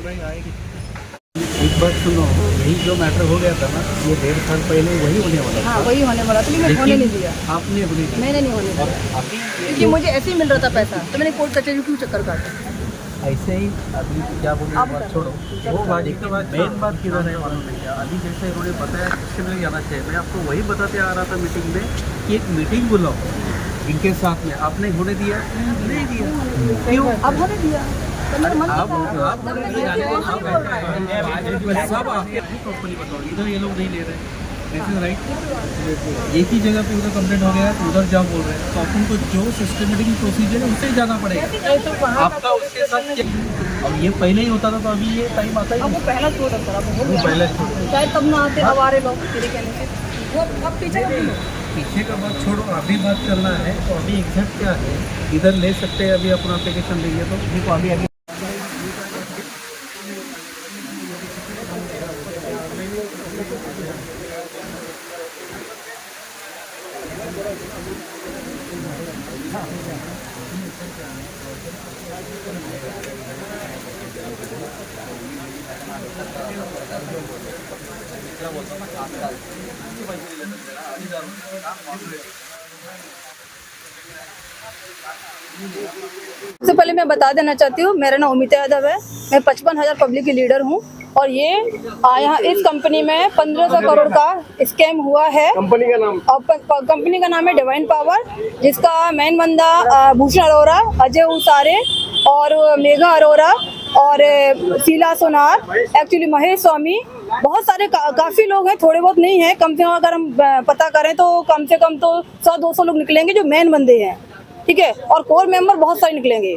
सुनवाई आएगी। एक बात सुनो, यही जो मैटर हो गया था ना, ये 1.5 साल पहले वही होने वाला था। हाँ वही होने वाला था, लेकिन होने नहीं दिया। आपने होने दिया। मैंने नहीं होने और दिया, अभी क्योंकि मुझे ऐसे ही मिल रहा था पैसा, तो मैंने कोर्ट कचहरी क्यों चक्कर काटा। ऐसे ही अभी क्या बोलूँ, आप बात छोड़ो। वो बात एक मेन बात किधर है मालूम नहीं है। अभी जैसे इन्होंने बताया सिस्टम में जाना चाहिए, मैं आपको वही बताते आ रहा था मीटिंग में कि एक मीटिंग बुलाओ इनके साथ में। आपने होने दिया? नहीं दिया। क्यों? अब होने दिया तो मेरा मन आप था। सब कंपनी बताओ, इधर ये लोग नहीं ले रहे। This is right. एक ही जगह पे उधर कंप्लेंट हो गया तो उधर जाओ बोल रहे हैं, तो अपन को जो सिस्टमेटिक प्रोसीजर है उससे ही जाना पड़ेगा। आपका उसके साथ क्या, अब ये पहले ही होता था तो अभी ये टाइम आता ही अब वो पहला छोड़ सर, अब हो गया। पहले छोड़ो। चाहे तब ना आते, अब आ रहे लोग तेरे कहने से। वो अब पीछे क्यों नहीं? पीछे का बात छोड़ो, अभी बात करना है। तो अभी एग्जैक्ट क्या है, इधर ले सकते हैं अभी अपना एप्लीकेशन देंगे तो देखो अभी सबसे पहले मैं बता देना चाहती हूँ, मेरा नाम अमिता यादव है। मैं 55,000 पब्लिक की लीडर हूँ और ये यहाँ इस कंपनी में 1500 करोड़ का स्कैम हुआ है। कंपनी का नाम, और कंपनी का नाम है डिवाइन पावर, जिसका मेन बंदा भूषण अरोरा, अजय उसारे और मेघा अरोरा और शीला सोनार, एक्चुअली महेश स्वामी, बहुत सारे काफ़ी लोग हैं, थोड़े बहुत नहीं हैं। कम से कम अगर हम पता करें तो कम से कम तो 100-200 लोग निकलेंगे जो मेन बंदे हैं, ठीक है। और कोर मेंबर बहुत सारे निकलेंगे,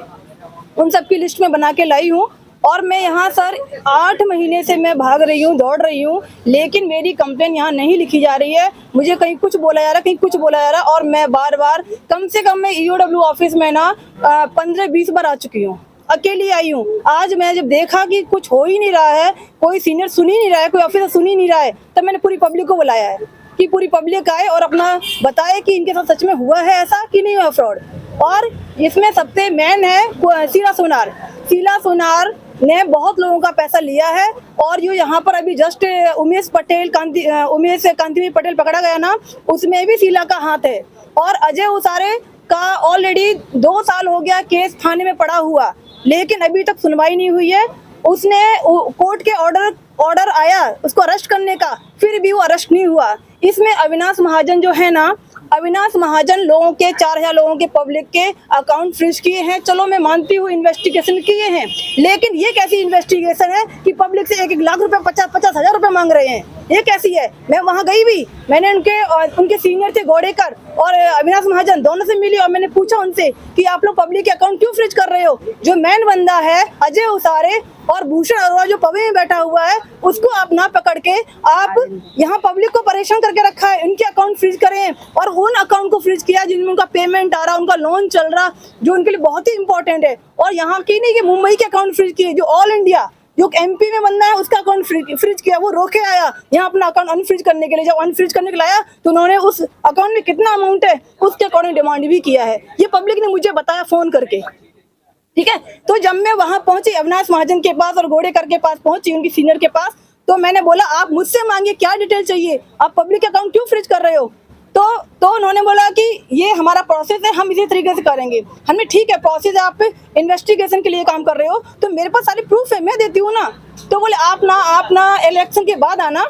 उन सब की लिस्ट में बना के लाई हूँ। और मैं यहाँ सर 8 महीने से मैं भाग रही हूँ, दौड़ रही हूँ, लेकिन मेरी कंप्लेन यहाँ नहीं लिखी जा रही है। मुझे कहीं कुछ बोला जा रहा है, कहीं कुछ बोला जा रहा है, और मैं बार बार कम से कम मैं ईओडब्ल्यू ऑफिस में ना 15-20 बार आ चुकी हूँ, अकेली आई हूँ। आज मैं जब देखा कि कुछ हो ही नहीं रहा है, कोई सीनियर सुन ही नहीं रहा है, कोई ऑफिसर सुन ही नहीं रहा है, तब मैंने पूरी पब्लिक को बुलाया है कि पूरी पब्लिक आए और अपना बताए कि इनके साथ सच में हुआ है ऐसा कि नहीं हुआ फ्रॉड। और इसमें सबसे मेन है शीला सोनार। शीला सोनार ने बहुत लोगों का पैसा लिया है, और जो यहाँ पर अभी जस्ट उमेश कांति पटेल पकड़ा गया ना, उसमें भी शीला का हाथ है। और अजय उसारे का ऑलरेडी 2 साल हो गया केस थाने में पड़ा हुआ, लेकिन अभी तक सुनवाई नहीं हुई है। उसने कोर्ट के ऑर्डर आया उसको अरेस्ट करने का, फिर भी वो अरेस्ट नहीं हुआ। इसमें अविनाश महाजन जो है ना, अविनाश महाजन लोगों के 4000 लोगों के पब्लिक के अकाउंट फ्रीज किए हैं। चलो मैं मानती हूँ इन्वेस्टिगेशन किए हैं, लेकिन ये कैसी इन्वेस्टिगेशन है कि पब्लिक से 1-1 लाख रुपए 50-50 हजार रुपए मांग रहे हैं? ये कैसी है? मैं वहाँ गई भी, मैंने उनके सीनियर थे गोडेकर और अविनाश महाजन, दोनों से मिली और मैंने पूछा उनसे कि आप लोग पब्लिक के अकाउंट क्यों फ्रीज कर रहे हो? जो मेन बंदा है अजय उसारे और भूषण अरोरा जो पवे में बैठा हुआ है, उसको आप ना पकड़ के आप यहाँ पब्लिक को परेशान करके रखा है। इनके अकाउंट फ्रीज करें, और उन अकाउंट को फ्रीज किया जिनमें उनका पेमेंट आ रहा, उनका लोन चल रहा, जो उनके लिए बहुत ही इंपॉर्टेंट है। और यहाँ की नहीं कि मुंबई के अकाउंट फ्रीज किए, जो ऑल इंडिया जो एमपी में बंदा है उसका अकाउंट फ्रीज किया। वो रोके आया यहाँ अपना अकाउंट अनफ्रीज करने के लिए। जब अनफ्रीज करने के लिए आया तो उन्होंने उस अकाउंट में कितना अमाउंट है उसके अकॉर्डिंग डिमांड भी किया है। ये पब्लिक ने मुझे बताया फोन करके, ठीक है। तो जब मैं वहां पहुंची अविनाश महाजन के पास और गोडेकर के पास पहुंची, उनकी सीनियर के पास, तो मैंने बोला आप मुझसे मांगिए क्या डिटेल चाहिए, आप पब्लिक के अकाउंट क्यों फ्रीज कर रहे हो? तो उन्होंने बोला कि ये हमारा प्रोसेस है, हम इसी तरीके से करेंगे। हमने ठीक है प्रोसेस है, आप इन्वेस्टिगेशन के लिए काम कर रहे हो तो मेरे पास सारी प्रूफ है, मैं देती हूँ ना। तो बोले आप ना इलेक्शन के बाद आना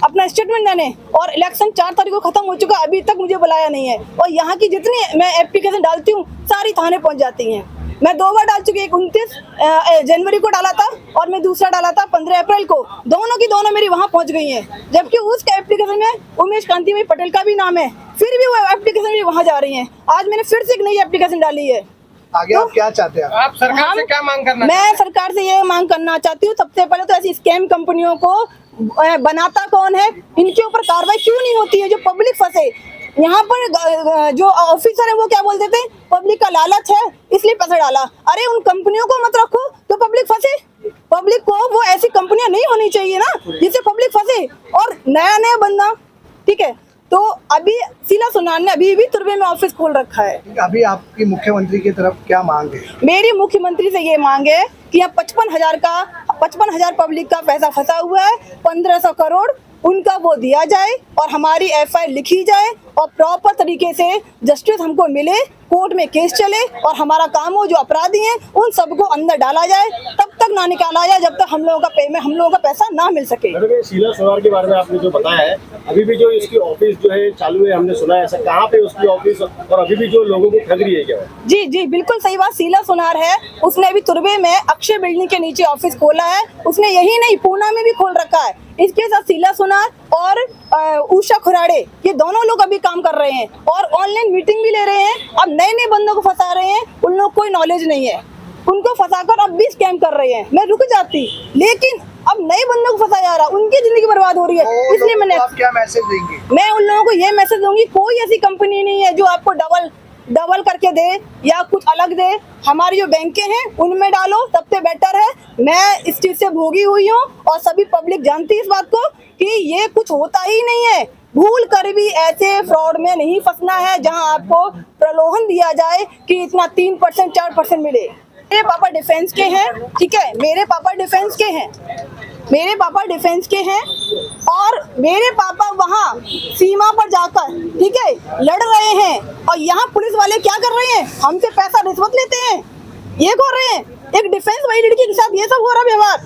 अपना स्टेटमेंट देने, और इलेक्शन 4 तारीख को खत्म हो चुका, अभी तक मुझे बुलाया नहीं है। और यहाँ की जितनी मैं एप्लीकेशन डालती हूँ सारी थाने पहुँच जाती हैं। मैं 2 बार डाल चुकी, एक 29 जनवरी को डाला था और मैं दूसरा डाला था 15 अप्रैल को, दोनों की दोनों मेरी वहाँ पहुँच गई हैं। जबकि उस एप्लीकेशन में उमेश कांति पटेल का भी नाम है, फिर भी वो एप्लीकेशन भी वहाँ जा रही है। आज मैंने फिर से एक नई एप्लीकेशन डाली है। आगे तो आप क्या चाहते हैं? आप सरकार से क्या मांग करना? मैं सरकार से ये मांग करना चाहती हूँ, सबसे पहले तो ऐसी स्कैम कंपनियों को बनाता कौन है, इनके ऊपर कार्रवाई क्यों नहीं होती है? जो पब्लिक फंसे यहाँ पर, जो ऑफिसर है वो क्या बोल देते हैं, पब्लिक का लालच है इसलिए पैसा डाला। अरे उन कंपनियों को मत रखो तो पब्लिक फंसे। पब्लिक को वो ऐसी कंपनियां नहीं होनी चाहिए ना जिससे पब्लिक फंसे। और नया बंदा, ठीक है। तो अभी शीला सोनार ने अभी भी तुर्बे में ऑफिस खोल रखा है। अभी आपकी मुख्यमंत्री की तरफ क्या मांग है? मेरी मुख्यमंत्री से ये मांग है कि अब 55,000 का 55,000 पब्लिक का पैसा फंसा हुआ है, 1500 करोड़ उनका वो दिया जाए और हमारी एफआईआर लिखी जाए और प्रॉपर तरीके से जस्टिस हमको मिले, कोर्ट में केस चले और हमारा काम हो, जो अपराधी हैं उन सबको अंदर डाला जाए, तब तक ना निकाला जाए जब तक हम लोगों का पैसा ना मिल सके। शीला सोनार के बारे में आपने जो बताया है, अभी भी जो इसकी ऑफिस जो है चालू है, हमने सुना है ऐसा, कहाँ पे उसकी ऑफिस और अभी भी जो लोगों को ठग रही है क्या? जी जी बिल्कुल सही बात, शीला सोनार है, उसने अभी तुर्बे में अक्षय बिल्डिंग के नीचे ऑफिस खोला है। उसने यही नहीं, पूना में भी खोल रखा है। इसके साथ शीला सोनार और उषा खुराड़े, ये दोनों लोग अभी काम कर रहे हैं और ऑनलाइन मीटिंग भी ले रहे हैं। अब नए नए बंदों को फंसा रहे हैं, उन लोग कोई नॉलेज नहीं है, उनको फंसाकर अब भी स्कैम कर रहे हैं। मैं रुक जाती, लेकिन अब नए बंदों को फंसा जा रहा, उनकी जिंदगी बर्बाद हो रही है। इसलिए मैंने, आप क्या मैसेज देंगे? मैं उन लोगों को ये मैसेज दूंगी, कोई ऐसी कंपनी नहीं है जो आपको डबल करके दे या कुछ अलग दे। हमारी जो बैंकें हैं उनमें डालो, सबसे बेटर है। मैं इस चीज से भोगी हुई हूँ और सभी पब्लिक जानती है इस बात को कि ये कुछ होता ही नहीं है। भूल कर भी ऐसे फ्रॉड में नहीं फंसना है जहां आपको प्रलोभन दिया जाए कि इतना 3% 4% मिले। मेरे पापा डिफेंस के हैं, ठीक है, मेरे पापा डिफेंस के हैं और मेरे पापा वहाँ सीमा पर जाकर, ठीक है, लड़ रहे हैं और यहाँ पुलिस वाले क्या कर रहे हैं, हमसे पैसा रिश्वत लेते हैं, ये कर रहे हैं। एक डिफेंस वाली लड़की के साथ ये सब हो रहा व्यवहार।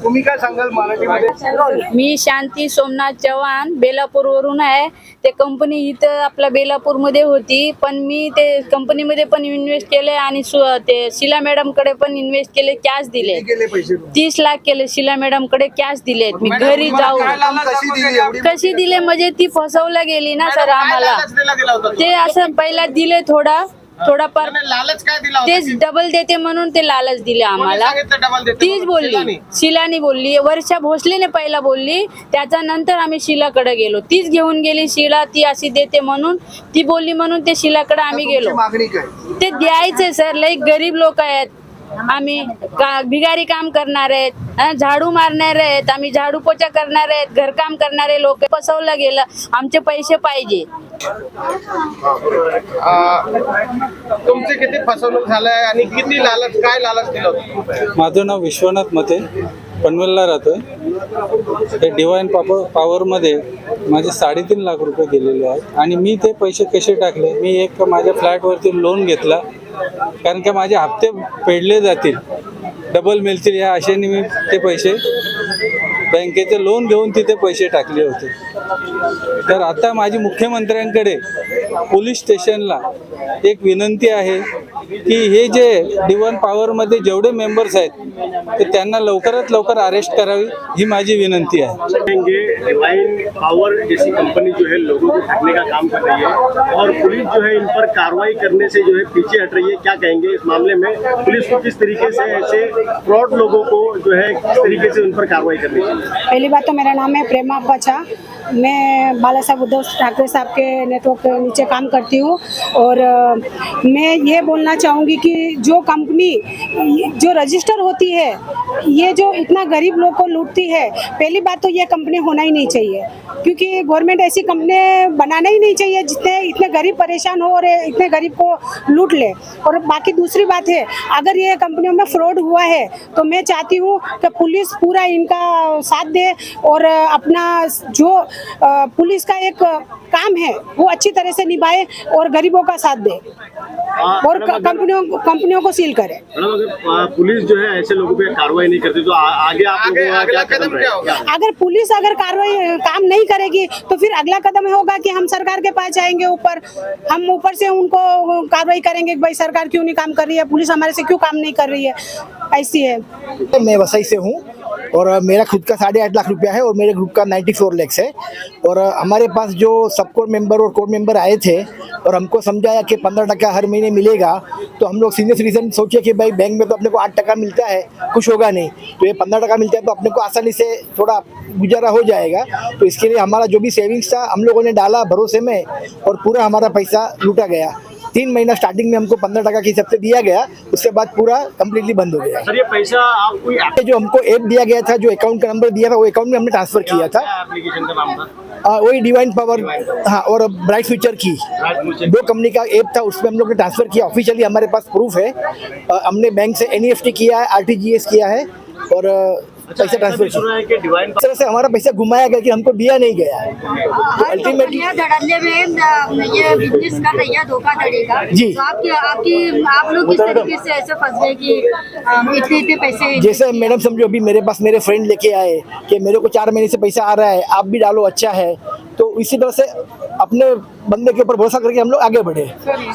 तुम्ही काय सांगाल मराठीमध्ये? मी शांती सोमनाथ चव्हाण बेलापूरवरून आहे। ते कंपनी इथं आपल्या बेलापूरमध्ये होती, पण मी ते कंपनीमध्ये पण इन्व्हेस्ट केले आणि ते शीला मॅडमकडे पण इन्व्हेस्ट केले, कॅश दिले, केले पैसे 30 लाख केले शीला मॅडमकडे कॅश दिले। मी घरी जाऊ कशी दिली एवढी? कशी दिले म्हणजे ती फसवला गेली ना सर आम्हाला। ते असं पहिला दिले थोडाफार लालच काय दिला तेच डबल देते म्हणून ते लालच दिले आम्हाला। तीच बोलली, शीलानी बोलली, वर्षा भोसलेने पहिला बोलली, त्याच्या नंतर आम्ही शीलाकडे गेलो, तीच घेऊन गेली शीला, ती अशी देते म्हणून ती बोलली, म्हणून ते शीलाकडे आम्ही गेलो। मागणी काय? ते द्यायचे सर, लई गरीब लोक आहेत आम्ही, भिगारी काम करणार आहेत, झाडू मारणारे आहेत, आम्ही झाडू पोछा करणार आहेत, घरकाम करणारे लोक। फसवलं गेलं, आमचे पैसे पाहिजे। तुमचे किती फसवणूक झालंय आणि किती लालच, काय लालच दिलं होतं? माझं नाव विश्वनाथ मते, पनवेलला राहतोय। हे डिवाइन पॉवरमध्ये माझे 3.5 लाख रुपये गेलेले आहेत आणि मी ते पैसे कसे टाकले, मी एक माझ्या फ्लॅटवरती लोन घेतला, कारण की माझे हप्ते फेडले जातील, डबल मिळतील या आशेने मी ते पैसे बँकेचे लोन घेऊन तिथे पैसे टाकले होते। तर आता माझी मुख्यमंत्र्यांकडे पोलीस स्टेशनला एक विनंती आहे की हे जे डिवाइन पॉवरमध्ये जेवढे मेंबर्स आहेत ते त्यांना लवकरात लवकर अरेस्ट करावी, ही माझी विनंती आहे। डिवाइन पावर जैसी कंपनी जो है लोगों को ठगने का काम कर रही है और पुलिस जो है इन पर कार्रवाई करने से जो है पीछे हट रही है, क्या कहेंगे इस मामले में? पुलिस को किस तरीके से ऐसे फ्रॉड लोगों को जो है किस तरीके से उन पर कार्रवाई करनी चाहिए? पहली बात तो मेरा नाम है प्रेमा बचा, मैं बाला साहब उद्धव ठाकरे साहब के नेतृत्व के नीचे काम करती हूँ और मैं ये बोलना चाहूँगी कि जो कंपनी जो रजिस्टर होती है, ये जो इतना गरीब लोग को लूटती है, पहली बात तो ये कंपनी होना ही नहीं चाहिए, क्योंकि गवर्नमेंट ऐसी कंपनी बनाना ही नहीं चाहिए जितने इतने गरीब परेशान हो और इतने गरीब को लूट ले। और बाकी दूसरी बात है, अगर ये कंपनियों में फ्रॉड हुआ है तो मैं चाहती हूँ कि पुलिस पूरा इनका साथ दे और अपना जो पुलिस का एक काम है वो अच्छी तरह से निभाए और गरीबों का साथ दे और कंपनियों को सील करे। अगर पुलिस जो है ऐसे लोगों पे कार्रवाई नहीं करती तो आगे आप लोगों का क्या कदम रहेगा? अगर पुलिस अगर कार्रवाई काम नहीं करेगी तो फिर अगला कदम होगा कि हम सरकार के पास जाएंगे, हम ऊपर से उनको कार्रवाई करेंगे कि भाई सरकार क्यों नहीं काम कर रही है, पुलिस हमारे से क्यों काम नहीं कर रही है, ऐसी है। मैं वसई से हूँ और मेरा खुद का 8.5 लाख रुपया है और मेरे ग्रुप का 94 लाख है। और हमारे पास जो सब कोर मेंबर और कोर मेंबर आए थे और हमको समझाया कि 15% हर महीने मिलेगा, तो हम लोग सीनियर सिटीजन सोचे कि भाई बैंक में तो अपने को 8% मिलता है, कुछ होगा नहीं, तो ये 15% मिलता है तो अपने को आसानी से थोड़ा गुजारा हो जाएगा। तो इसके लिए हमारा जो भी सेविंग्स था हम लोगों ने डाला भरोसे में और पूरा हमारा पैसा लूटा गया। 3 महीना स्टार्टिंग में हमको 15% के हिसाब से दिया गया, उसके बाद पूरा कम्प्लीटली बंद हो गया। सर ये पैसा आप कोई जो हमको ऐप दिया गया था, जो अकाउंट का नंबर दिया था, वो अकाउंट में हमने ट्रांसफर किया था। एप्लीकेशन का नाम था वही डिवाइन पावर, हाँ, और ब्राइट फ्यूचर की 2 कंपनी का ऐप था, उसमें हम लोग ने ट्रांसफर किया। ऑफिशियली हमारे पास प्रूफ है, हमने बैंक से NEFT किया है, RTGS किया है और पैसा ट्रांसफर सुना है कि डिवाइन इस तरह से हमारा पैसा घुमाया गया कि हमको दिया नहीं गया है। तो अल्टीमेटली धड़ल्ले में ये बिजनेस कर रही है धोखाधड़ी का। जी। तो आप लोग किस तरीके से ऐसे फंस गए कि इतने पैसे? जैसे मैडम समझो अभी मेरे पास मेरे फ्रेंड लेके आए कि मेरे को 4 महीने से पैसा आ रहा है, आप भी डालो, अच्छा है। तो इसी तरह से अपने बंदे के ऊपर भरोसा करके हम लोग आगे बढ़े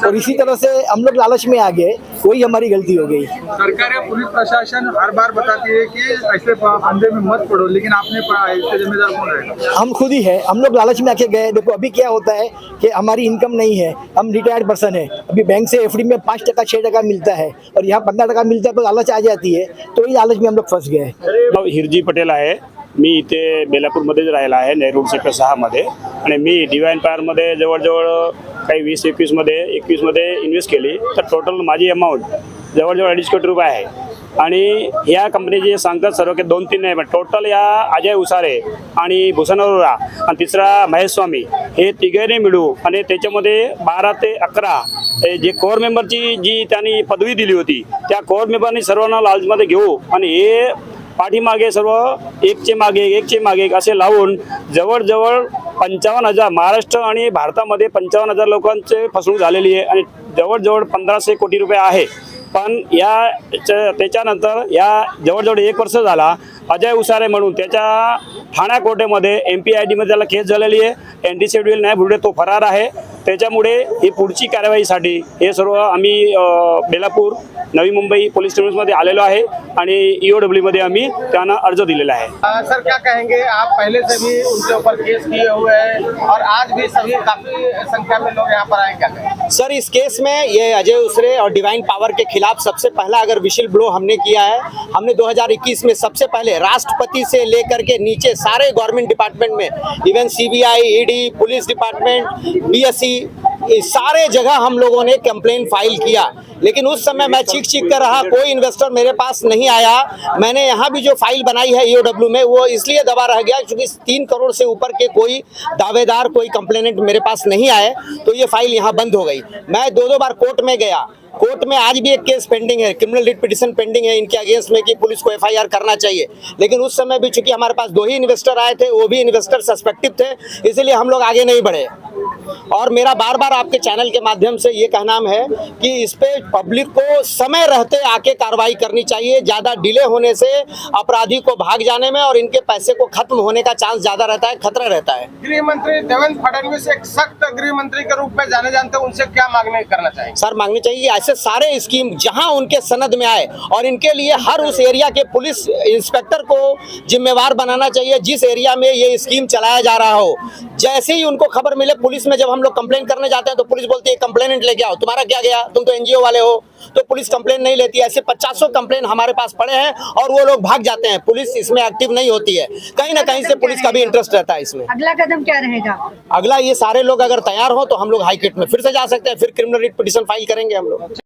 और इसी तरह से हम लोग लालच में आ गए, वही हमारी गलती हो गई। सरकार या पुलिस प्रशासन हर बार बताती है कि ऐसे फंदे में मत पड़ो, लेकिन आपने पड़ा है, इससे जिम्मेदार कौन रहेगा? हम खुद ही है, हम लोग लालच में आके गए। देखो अभी क्या होता है कि हमारी इनकम नहीं है, हम रिटायर्ड पर्सन है, अभी बैंक से एफडी में 5% 6% मिलता है और यहाँ 15% मिलता है, तो लालच आ जाती है, तो ही लालच में हम लोग फंस गए। हिरजी पटेल आहे, मी इथे बेलापूरमध्येच राहिला आहे, नेहरू रोड सेक्टर 6 मध्ये, आणि मी डिवाइन पावरमध्ये जवळजवळ काही 20-21मध्ये इन्व्हेस्ट केली, तर टोटल माझी अमाऊंट जवळजवळ 2.5 कोटी रुपये आहे। आणि ह्या कंपनीचे जे सांगतात सर्व की 2-3 नाही, पण टोटल या अजय उसारे आणि भूषण अरोरा आणि तिसरा महेश स्वामी हे तिघांनी मिळू आणि त्याच्यामध्ये 12 ते 11 जे कोर मेंबरची जी त्यांनी पदवी दिली होती, त्या कोर मेंबरनी सर्वांना लालचमध्ये घेऊ आणि हे पाठीमागे सर्व एकचे मागे एक असे लावून जवळजवळ 55,000 महाराष्ट्र आणि भारतामध्ये 55,000 लोकांचे फसवणूक झालेली आहे आणि जवळजवळ 1500 कोटी रुपये आहे। पण त्याच्यानंतर या जवळजवळ 1 वर्ष झाला अजय उसारे म्हणून त्याच्या ठाणा कोर्टामध्ये MPID मध्ये त्याला केस झालेली आहे, अँटीसिडियल न्याय भुडे तो फरार आहे। त्याच्यामुळे ही पुढची कारवाईसाठी हे सर्व आम्ही बेलापूर नवी मुंबई पोलीस स्टेशनमध्ये आलेलो आहे आणि EOW मध्ये आम्ही त्यांना अर्ज दिलेला आहे। सर क्या कहेंगे, आप पहले से भी उनके ऊपर केस किए हुए हैं और आज भी सभी काफी संख्या में लोग यहाँ पर आए, क्या कहें? सर इस केस में ये अजय उसरे और डिवाइन पावर के खिलाफ सबसे पहला अगर विशिल ब्लो हमने किया है, हमने 2021 में सबसे पहले राष्ट्रपति से लेकर के नीचे सारे गवर्नमेंट डिपार्टमेंट में, even CBI, ED, police department, BSC, सारे जगह हम लोगों ने कंप्लेन फाइल किया। लेकिन उस समय मैं चीख कर रहा, कोई इन्वेस्टर मेरे पास नहीं आया। मैंने यहाँ भी जो फाइल बनाई है EOW में, वो इसलिए दबा रह गया क्योंकि 3 करोड़ से ऊपर के कोई दावेदार, कोई कंप्लेनेंट मेरे पास नहीं आए, तो ये फाइल यहाँ बंद हो गई। मैं 2 बार कोर्ट में गया, कोर्ट में आज भी एक केस पेंडिंग है, क्रिमिनल रिट पिटिशन पेंडिंग है इनके अगेंस्ट में कि पुलिस को FIR करना चाहिए। लेकिन उस समय भी चूंकि हमारे पास 2 ही इन्वेस्टर आए थे, वो भी इन्वेस्टर सस्पेक्टिव थे, इसलिए हम लोग आगे नहीं बढ़े। और मेरा बार बार आपके चैनल के माध्यम से ये कहना है कि इस पे पब्लिक को समय रहते आके कार्रवाई करनी चाहिए। ज़्यादा डिले होने से अपराधी को भाग जाने में और इनके पैसे को खत्म होने का चांस ज़्यादा रहता है, खतरा रहता है। गृह मंत्री देवेंद्र फडणवीस एक सख्त गृह मंत्री के रूप में जाने जानते हैं, उनसे क्या मांगने करना चाहिए? सर मांगनी चाहिए ऐसे सारे स्कीम जहां उनके सनद में आए और इनके लिए हर उस एरिया के पुलिस इंस्पेक्टर को जिम्मेवार बनाना चाहिए जिस एरिया में ये स्कीम चलाया जा रहा हो। जैसे ही उनको खबर मिले, पुलिस में जब हम लोग कंप्लेन करने जाते हैं तो पुलिस बोलती है कंप्लेनेंट लेके आओ, तुम्हारा क्या गया, तुम तो NGO वाले हो, तो पुलिस कंप्लेन नहीं लेती। ऐसे 50 कंप्लेन हमारे पास पड़े हैं और वो लोग भाग जाते हैं, पुलिस इसमें एक्टिव नहीं होती है। कहीं ना कहीं से पुलिस का भी इंटरेस्ट रहता है इसमें। अगला कदम क्या रहेगा? अगला ये सारे लोग अगर तैयार हो तो हम लोग हाई कोर्ट में फिर से जा सकते हैं, फिर क्रिमिनल रिट पिटीशन फाइल करेंगे हम लोग।